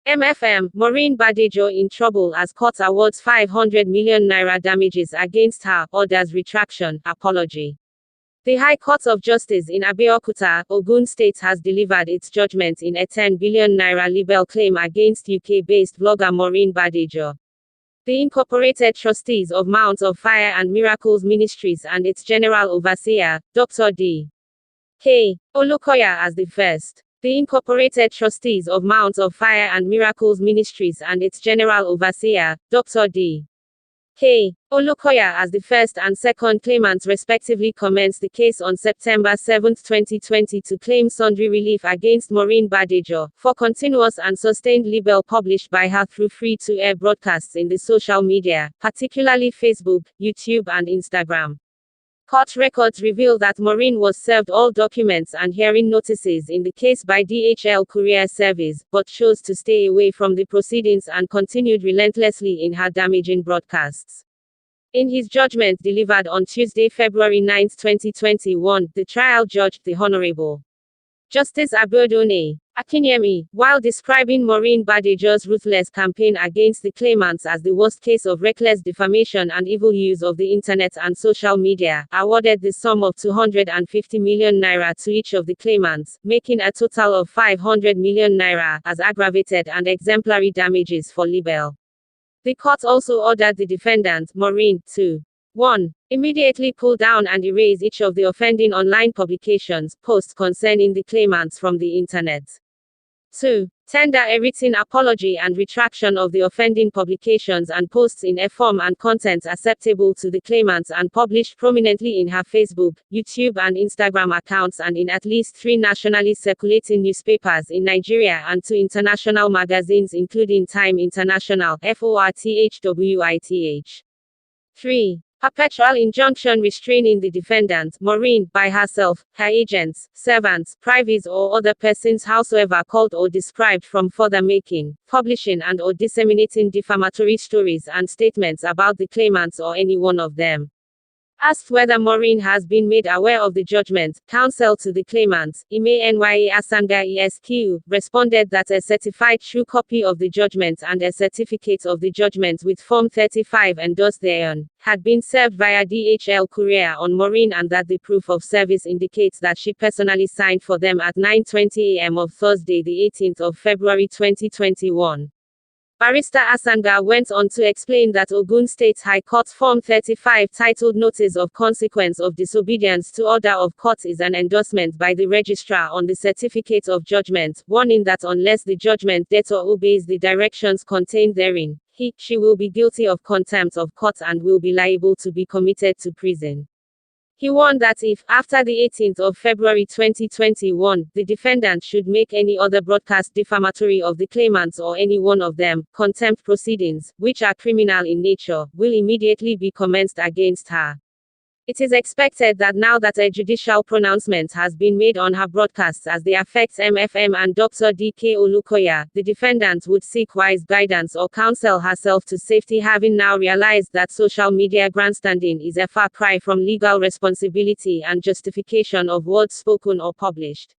MFM, Maureen Badejo in trouble as court awards 500 million naira damages against her, orders retraction, apology. The High Court of Justice in Abeokuta, Ogun State has delivered its judgment in a 10 billion naira libel claim against UK-based blogger Maureen Badejo. The Incorporated Trustees of Mount of Fire and Miracles Ministries and its General Overseer, Dr. D.K. Olukoya as the first. The Incorporated Trustees of Mount of Fire and Miracles Ministries and its General Overseer, Dr. D.K. Olukoya as the first and second claimants respectively commenced the case on September 7, 2020 to claim sundry relief against Maureen Badejo for continuous and sustained libel published by her through free-to-air broadcasts in the social media, particularly Facebook, YouTube and Instagram. Court records reveal that Maureen was served all documents and hearing notices in the case by DHL Courier Service, but chose to stay away from the proceedings and continued relentlessly in her damaging broadcasts. In his judgment delivered on Tuesday, February 9, 2021, the trial judge, the Honorable Justice Abiodun Akinyemi, while describing Maureen Badejo's ruthless campaign against the claimants as the worst case of reckless defamation and evil use of the internet and social media, awarded the sum of 250 million naira to each of the claimants, making a total of 500 million naira as aggravated and exemplary damages for libel. The court also ordered the defendant, Maureen, to 1. Immediately pull down and erase each of the offending online publications, posts concerning the claimants from the internet. 2. Tender a written apology and retraction of the offending publications and posts in a form and content acceptable to the claimants and published prominently in her Facebook, YouTube and Instagram accounts and in at least 3 nationally circulating newspapers in Nigeria and 2 international magazines including Time International, FORTHWITH. 3. Perpetual injunction restraining the defendant, Maureen, by herself, her agents, servants, privates or other persons howsoever called or described from further making, publishing and or disseminating defamatory stories and statements about the claimants or any one of them. Asked whether Maureen has been made aware of the judgment, counsel to the claimants, Ime Nya Asanga ESQ, responded that a certified true copy of the judgment and a certificate of the judgment with Form 35 endorsed thereon, had been served via DHL courier on Maureen and that the proof of service indicates that she personally signed for them at 9:20 a.m. of Thursday, the 18th of February 2021. Barrister Asanga went on to explain that Ogun State High Court Form 35 titled Notice of Consequence of Disobedience to Order of Court is an endorsement by the registrar on the certificate of judgment, warning that unless the judgment debtor obeys the directions contained therein, she will be guilty of contempt of court and will be liable to be committed to prison. He warned that if, after the 18th of February 2021, the defendant should make any other broadcast defamatory of the claimants or any one of them, contempt proceedings, which are criminal in nature, will immediately be commenced against her. It is expected that now that a judicial pronouncement has been made on her broadcasts as they affect MFM and Dr. D.K. Olukoya, the defendant would seek wise guidance or counsel herself to safety, having now realized that social media grandstanding is a far cry from legal responsibility and justification of words spoken or published.